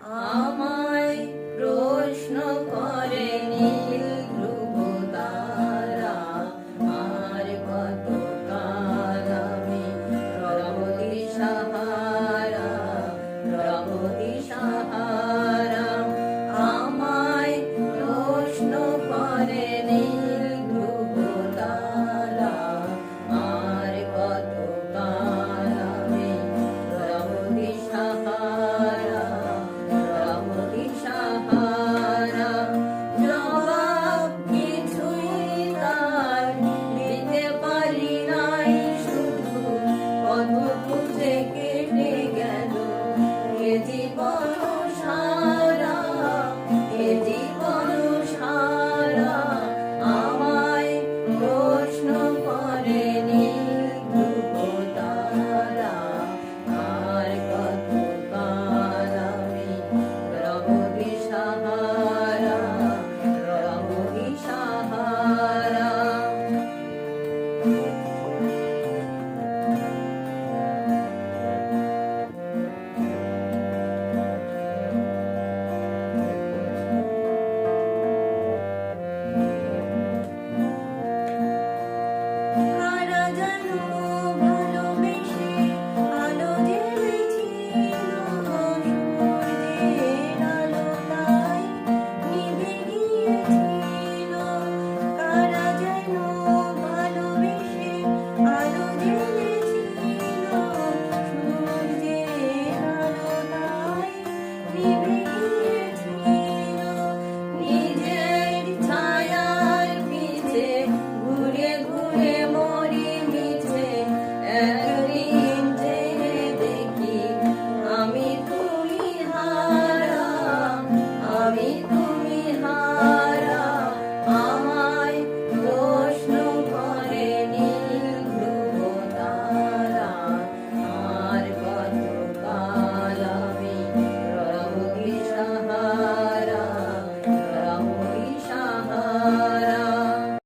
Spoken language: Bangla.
আমায় প্রশ্ন করে নীল ধ্রুব তারা, আর কত কাল আমি রব দিশাহারা, রব দিশাহারা। আমায় প্রশ্ন করে নীল ধ্রুব তারা, আর কত কাল আমি রব দিশাহারা, রব দিশাহারা। জবাব কিছুই তার দিতে পারি নাই, শুধু পথ খুঁজে কেটে গেল এ জীবন।